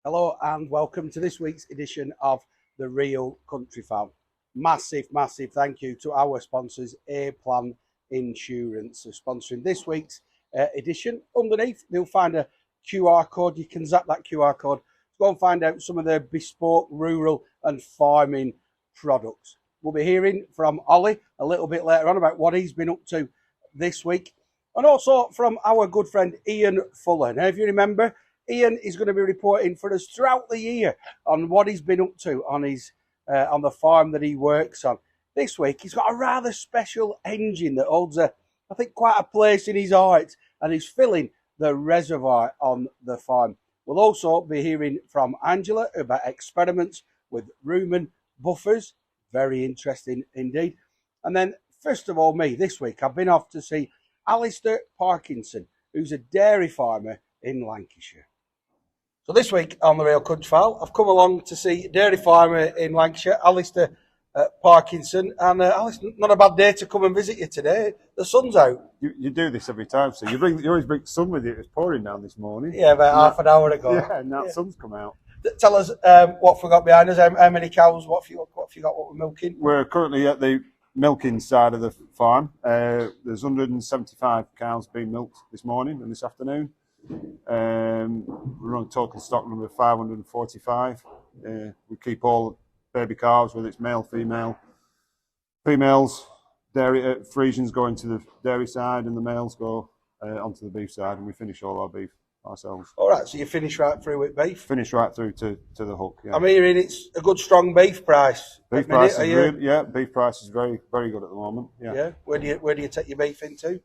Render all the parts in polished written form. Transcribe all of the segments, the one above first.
Hello and welcome to this week's edition of The Real Country Farm. Massive thank you to our sponsors, A-Plan Insurance, for sponsoring this week's edition. Underneath, you'll find a QR code. You can zap that QR code to go and find out some of the bespoke rural and farming products. We'll be hearing from Ollie a little bit later on about what he's been up to this week, and also from our good friend Ian Fuller. Now, if you remember, Ian is going to be reporting for us throughout the year on what he's been up to on his on the farm that he works on. This week, he's got a rather special engine that holds I think quite a place in his heart, and he's filling the reservoir on the farm. We'll also be hearing from Angela about experiments with rumen buffers. Very interesting indeed. And then, first of all, me this week, I've been off to see Alistair Parkinson, who's a dairy farmer in Lancashire. So this week on the Real Country Farm, I've come along to see dairy farmer in Lancashire, Alistair Parkinson. And Alistair, not a bad day to come and visit you today. The sun's out. You do this every time, so you always bring sun with you. It was pouring down this morning. Yeah, about half an hour ago. Yeah, and now the sun's come out. Tell us what we've got behind us. How many cows? What have you got? What we're milking? We're currently at the milking side of the farm. There's 175 cows being milked this morning and this afternoon. We're on total stock number 545. We keep all baby calves, whether it's male, female. Females, dairy Friesians go into the dairy side, and the males go onto the beef side, and we finish all our beef ourselves. All right, so you finish right through with beef? Finish right through to the hook, yeah. I'm hearing it's a good strong beef price. Beef price is really, beef price is very good at the moment. Yeah. Yeah. Where do you take your beef into?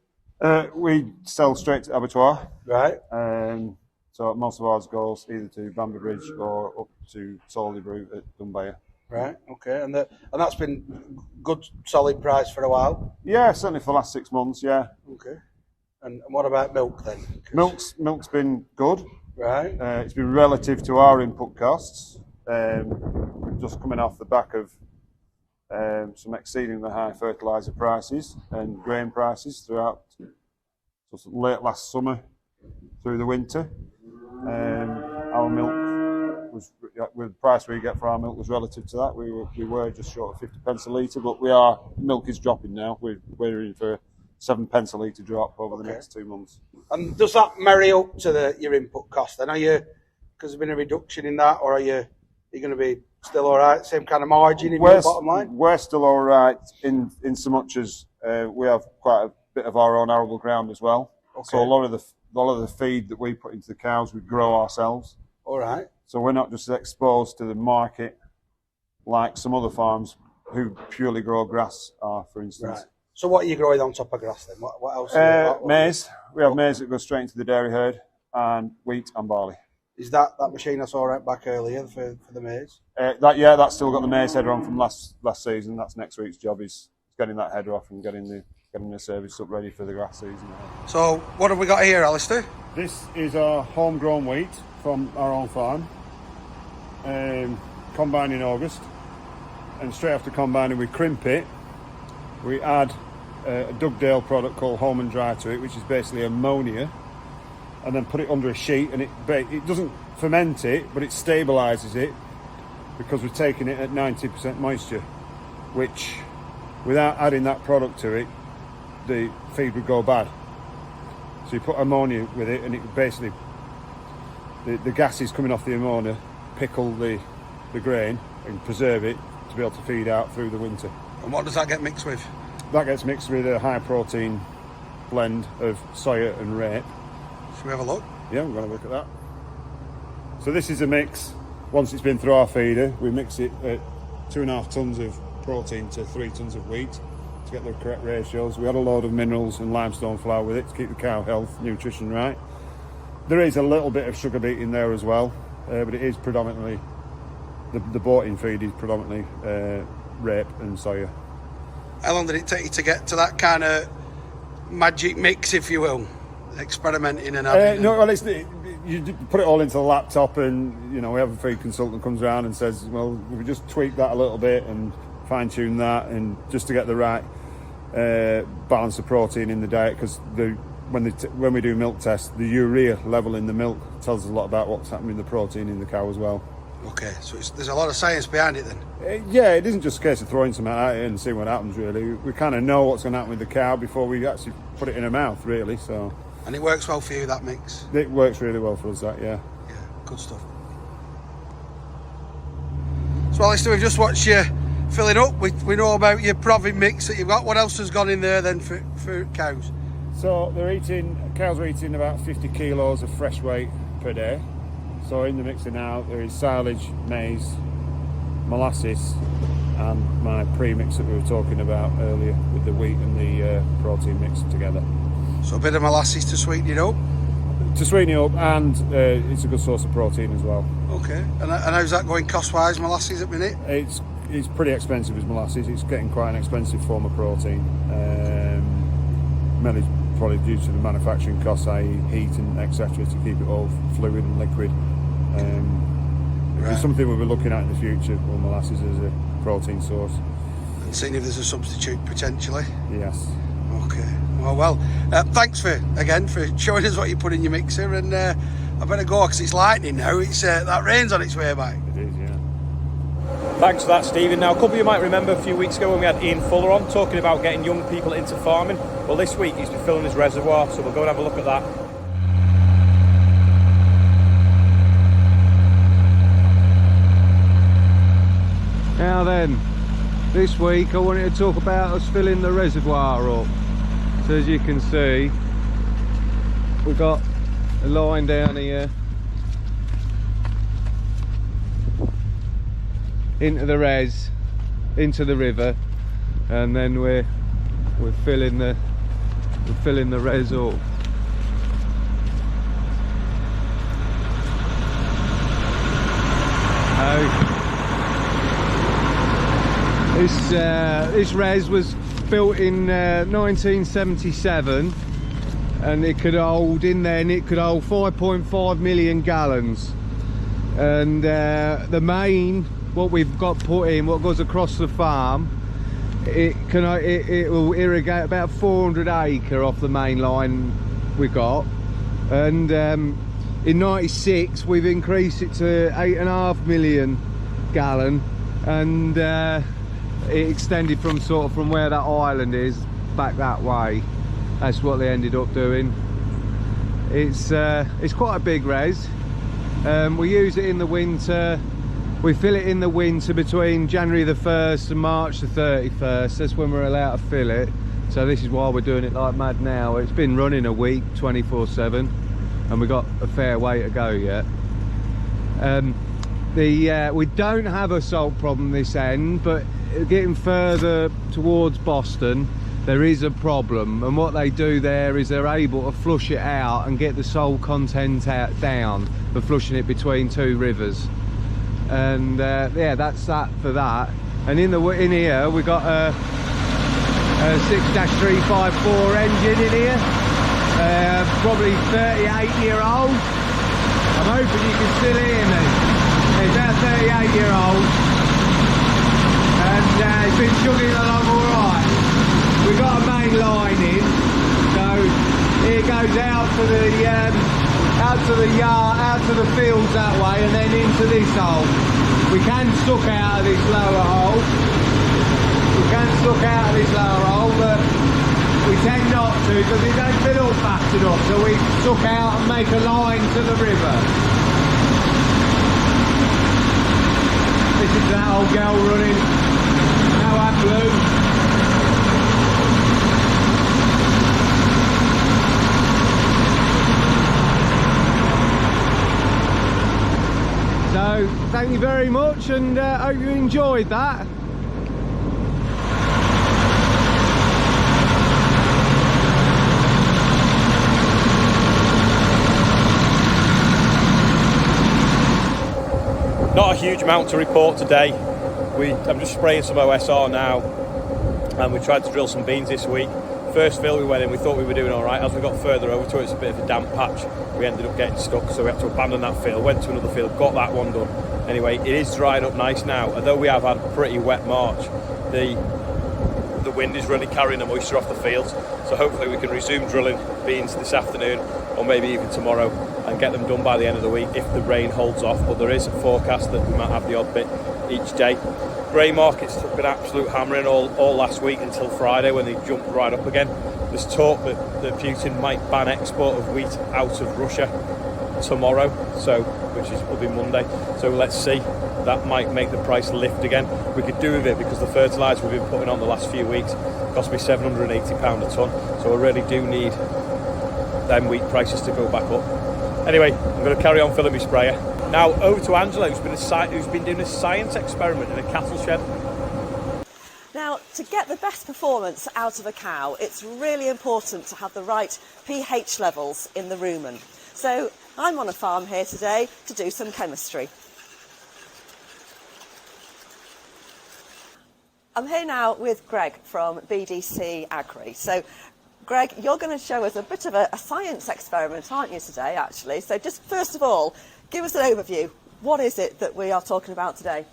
We sell straight to abattoir. Right. So most of ours goes either to Bamber Bridge or up to Solibrew at Dunbar. Right. Okay. And that's been good, solid price for a while. Yeah, certainly for the last 6 months. Yeah. Okay. And what about milk then? Milk's been good. Right. It's been relative to our input costs. Just coming off the back of some exceedingly high fertiliser prices and grain prices throughout late last summer through the winter. Our milk was, with the price we get for our milk, was relative to that. We were just short of 50 pence a litre, but milk is dropping now. We're in for 7 pence a litre drop over the next 2 months. And does that marry up to your input cost? And because there's been a reduction in that, or are you going to be still all right? Same kind of margin in your bottom line? We're still all right in so much as we have quite a bit of our own arable ground as well. Okay. So a lot of the feed that we put into the cows, we grow ourselves. All right. So we're not just exposed to the market like some other farms who purely grow grass are, for instance. Right. So what are you growing on top of grass then? What else? Maize. We have maize that goes straight into the dairy herd, and wheat and barley. Is that machine I saw right back earlier for the maize? That's still got the maize header on from last season. That's next week's job, is getting that header off and getting the service up ready for the grass season. So what have we got here, Alistair? This is our homegrown wheat from our own farm, combined in August, and straight after combining we crimp it. We add a Dugdale product called Home and Dry to it, which is basically ammonia, and then put it under a sheet, and it doesn't ferment it, but it stabilises it, because we're taking it at 90% moisture, which, without adding that product to it, the feed would go bad. So you put ammonia with it, and it basically, the gases coming off the ammonia pickle the grain and preserve it to be able to feed out through the winter. And what does that get mixed with? That gets mixed with a high protein blend of soya and rape. Should we have a look? Yeah, we're going to look at that. So this is a mix. Once it's been through our feeder, we mix it at 2.5 tons of protein to 3 tons of wheat to get the correct ratios. We add a load of minerals and limestone flour with it to keep the cow health, nutrition right. There is a little bit of sugar beet in there as well, but it is predominantly, the bought-in feed is predominantly rape and soya. How long did it take you to get to that kind of magic mix, if you will? Experimenting and having... You put it all into the laptop, and we have a feed consultant comes around and says, well, we just tweak that a little bit and fine-tune that, and just to get the right balance of protein in the diet, because the when we do milk tests, the urea level in the milk tells us a lot about what's happening with the protein in the cow as well. Okay, so there's a lot of science behind it then? Yeah, it isn't just a case of throwing something at it and seeing what happens, really. We kind of know what's going to happen with the cow before we actually put it in her mouth, really. So. And it works well for you, that mix? It works really well for us, that, yeah. Yeah, good stuff. So Alistair, we've just watched you filling up. We know about your proving mix that you've got. What else has gone in there then for cows? So cows are eating about 50 kilos of fresh weight per day. So in the mixer now there is silage, maize, molasses and my pre-mix that we were talking about earlier with the wheat and the protein mix together. So a bit of molasses to sweeten it up? To sweeten it up, and it's a good source of protein as well. Okay, and how's that going cost-wise, molasses at the minute? It's pretty expensive as molasses. It's getting quite an expensive form of protein. Mainly probably due to the manufacturing costs, i.e. heat and etc. to keep it all fluid and liquid. It's something we'll be looking at in the future, or molasses as a protein source. And seeing if there's a substitute potentially? Yes. Okay. Well, thanks for showing us what you put in your mixer, and I better go because it's lightning now. It's that rain's on its way back. It is, yeah. Thanks for that, Stephen. Now, a couple of you might remember a few weeks ago when we had Ian Fuller on talking about getting young people into farming. Well, this week he's been filling his reservoir, so we'll go and have a look at that. Now then, this week I wanted to talk about us filling the reservoir up. So as you can see, we've got a line down here into the river, and then we're filling the res up. This res was built in 1977, and it could hold 5.5 million gallons. And the main, what we've got put in, what goes across the farm, it will irrigate about 400 acre off the main line we got. And in 96 we've increased it to 8.5 million gallon, and it extended from where that island is back that way. That's what they ended up doing. It's quite a big res. We use it in the winter. We fill it in the winter between January the 1st and March the 31st. That's when we're allowed to fill it. So this is why we're doing it like mad now. It's been running a week 24/7, and we've got a fair way to go yet. We don't have a salt problem this end, but getting further towards Boston there is a problem, and what they do there is they're able to flush it out and get the salt content down for flushing it between two rivers. And yeah, that's that for that. And in here we got a 6-354 engine in here, probably 38-year-old. I'm hoping you can still hear me. It's about 38-year-old, and it's been chugging along all right. We've got a main line in, so it goes out to the yard, out to the fields that way, and then into this hole. We can suck out of this lower hole. But we tend not to because it don't fill up fast enough. So we suck out and make a line to the river. Listen to that old girl running. Now that blue. So thank you very much, and hope you enjoyed that. Not a huge amount to report today. I'm just spraying some OSR now, and we tried to drill some beans this week. First fill we went in, we thought we were doing alright. As we got further over to it, it's a bit of a damp patch. We ended up getting stuck, so we had to abandon that field, went to another field, got that one done. Anyway, it is dried up nice now, although we have had a pretty wet March. The the wind is really carrying the moisture off the fields. So hopefully we can resume drilling beans this afternoon, or maybe even tomorrow, and get them done by the end of the week if the rain holds off. But there is a forecast that we might have the odd bit each day. Grain markets took an absolute hammering all last week until Friday, when they jumped right up again. There's talk that Putin might ban export of wheat out of Russia tomorrow, which will be Monday. So let's see. That might make the price lift again. We could do with it because the fertiliser we've been putting on the last few weeks cost me £780 a tonne. So I really do need them wheat prices to go back up. Anyway, I'm going to carry on filling my sprayer. Now over to Angela, who's been doing a science experiment in a cattle shed. Now, to get the best performance out of a cow, it's really important to have the right pH levels in the rumen. So I'm on a farm here today to do some chemistry. I'm here now with Greg from BDC Agri. So, Greg, you're going to show us a bit of a science experiment, aren't you, today, actually? So just first of all, give us an overview. What is it that we are talking about today?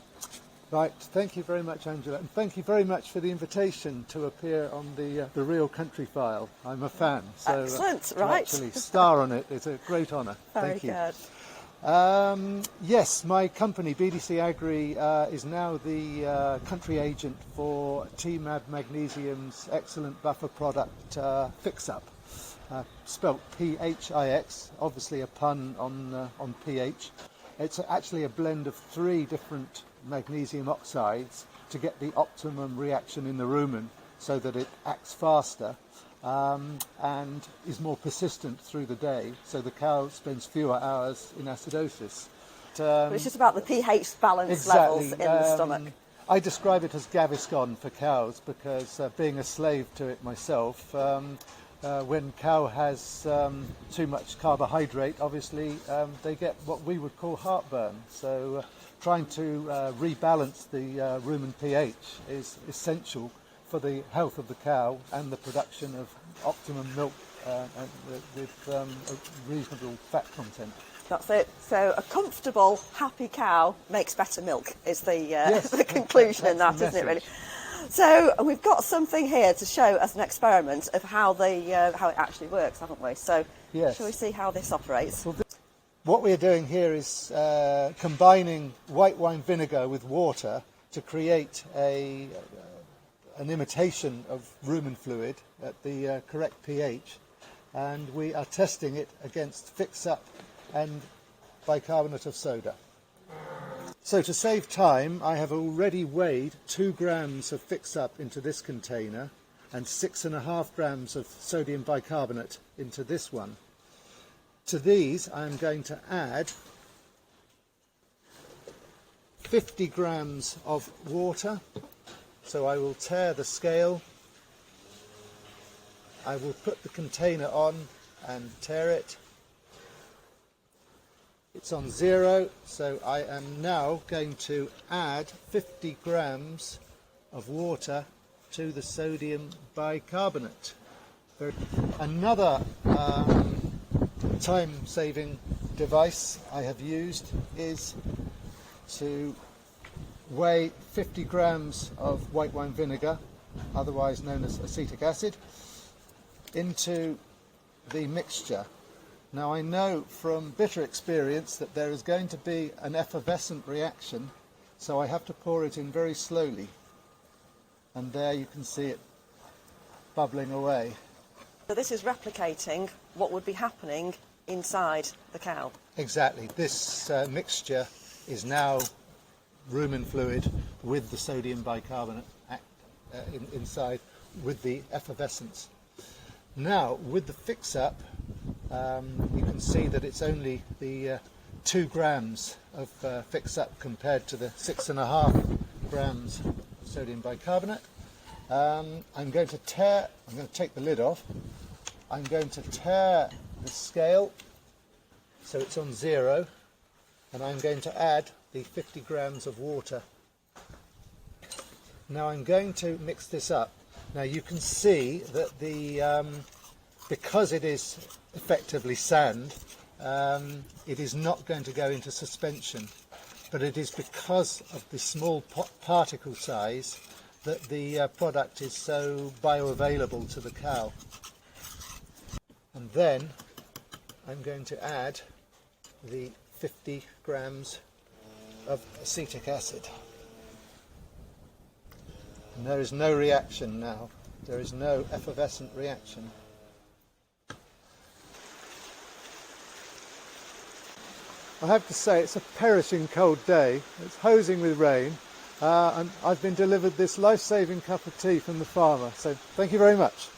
Right, thank you very much, Angela, and thank you very much for the invitation to appear on the Real Country File. I'm a fan, so excellent, right. To actually star on it is a great honour. Thank you. Very good. Yes, my company, BDC Agri, is now the country agent for TMAB Magnesium's excellent buffer product, Fix Up, spelt PHIX, obviously a pun on pH. It's actually a blend of 3 different magnesium oxides to get the optimum reaction in the rumen so that it acts faster and is more persistent through the day, so the cow spends fewer hours in acidosis. It's just about the pH balance levels in the stomach. I describe it as Gaviscon for cows because being a slave to it myself, when cow has too much carbohydrate, obviously they get what we would call heartburn. So trying to rebalance the rumen pH is essential for the health of the cow and the production of optimum milk with a reasonable fat content. That's it. So a comfortable, happy cow makes better milk is the conclusion in that, isn't it, really? So we've got something here to show as an experiment of how it actually works, haven't we? So yes. Shall we see how this operates? Well, what we're doing here is combining white wine vinegar with water to create an imitation of rumen fluid at the correct pH, and we are testing it against Fix Up and bicarbonate of soda. So to save time, I have already weighed 2 grams of Fix Up into this container and 6.5 grams of sodium bicarbonate into this one. To these I'm going to add 50 grams of water. So I will tear the scale, I will put the container on and tear it. It's on 0, so I am now going to add 50 grams of water to the sodium bicarbonate. Another time-saving device I have used is to weigh 50 grams of white wine vinegar, otherwise known as acetic acid, into the mixture. Now I know from bitter experience that there is going to be an effervescent reaction, so I have to pour it in very slowly. And there you can see it bubbling away. So this is replicating what would be happening inside the cow. Exactly. This mixture is now rumen fluid with the sodium bicarbonate inside with the effervescence. Now with the Fix Up, you can see that it's only the 2 grams of Fix Up compared to the 6.5 grams of sodium bicarbonate. I'm going to take the lid off. I'm going to tear the scale so it's on 0, and I'm going to add the 50 grams of water. Now I'm going to mix this up. Now you can see that because it is effectively sand, it is not going to go into suspension, but it is because of the small particle size that the product is so bioavailable to the cow. And then I'm going to add the 50 grams of acetic acid. And there is no reaction now. There is no effervescent reaction. I have to say it's a perishing cold day. It's hosing with rain, and I've been delivered this life-saving cup of tea from the farmer, so thank you very much.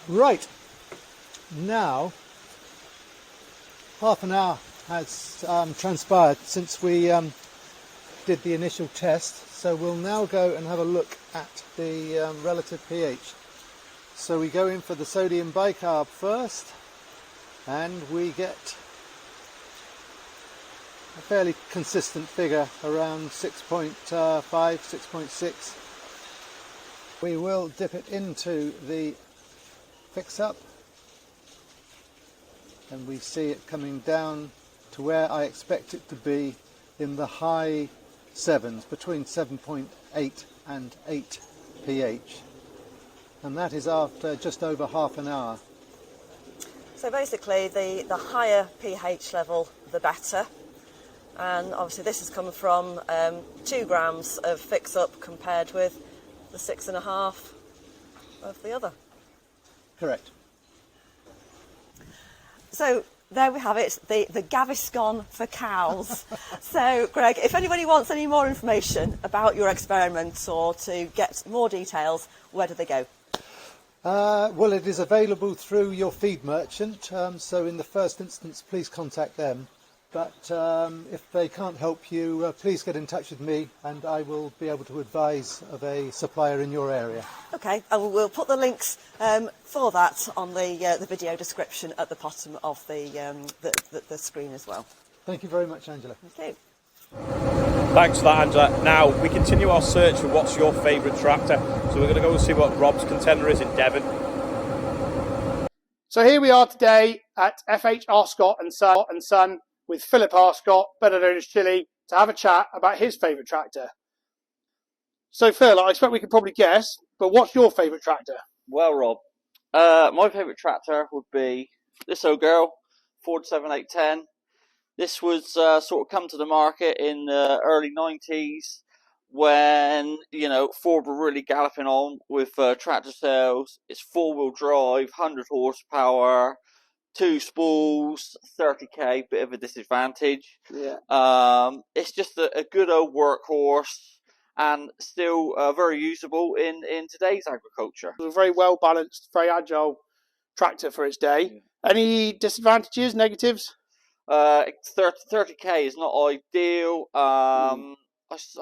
Right, now half an hour has transpired since we did the initial test, so we'll now go and have a look at the relative pH. So we go in for the sodium bicarb first, and we get a fairly consistent figure around 6.5, 6.6. We will dip it into the fix-up, and we see it coming down to where I expect it to be in the high 7s, between 7.8 and 8 pH, and that is after just over half an hour. So basically the higher pH level the better, and obviously this has come from 2 grams of fix-up compared with the 6.5 of the other. Correct. So there we have it, the Gaviscon for cows. So Greg, if anybody wants any more information about your experiments or to get more details, where do they go? Well, it is available through your feed merchant, so in the first instance please contact them, but if they can't help you, please get in touch with me and I will be able to advise of a supplier in your area. Okay, and we'll put the links for that on the video description at the bottom of the screen as well. Thank you very much, Angela. Okay. Thanks for that, Angela. Now we continue our search for what's your favourite tractor. So we're going to go and see what Rob's contender is in Devon. So here we are today at FH Arscott and Son with Philip Arscott, better known as Chili, to have a chat about his favourite tractor. So Phil, I expect we could probably guess, but what's your favourite tractor? Well, Rob, my favourite tractor would be this old girl, Ford 7810. This was sort of come to the market in the early 90s when, you know, Ford were really galloping on with tractor sales. It's four-wheel drive, 100 horsepower, 2 spools, 30k, bit of a disadvantage. Yeah. It's just a good old workhorse and still very usable in today's agriculture. It was a very well balanced, very agile tractor for its day. Yeah. Any disadvantages, negatives? 30k is not ideal. I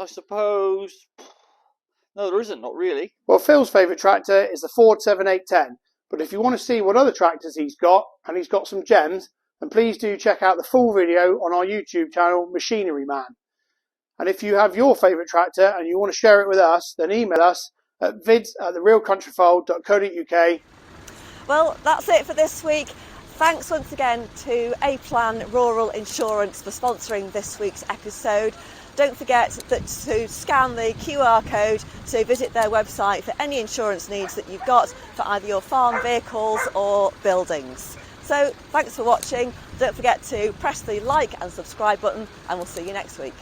suppose. No, there isn't, not really. Well, Phil's favourite tractor is the Ford 7810. But if you want to see what other tractors he's got, and he's got some gems, then please do check out the full video on our YouTube channel, Machinery Man. And if you have your favourite tractor and you want to share it with us, then email us at vids@therealcountryfold.co.uk. Well, that's it for this week. Thanks once again to A-Plan Rural Insurance for sponsoring this week's episode. Don't forget to scan the QR code to visit their website for any insurance needs that you've got for either your farm vehicles or buildings. So thanks for watching. Don't forget to press the like and subscribe button, and we'll see you next week.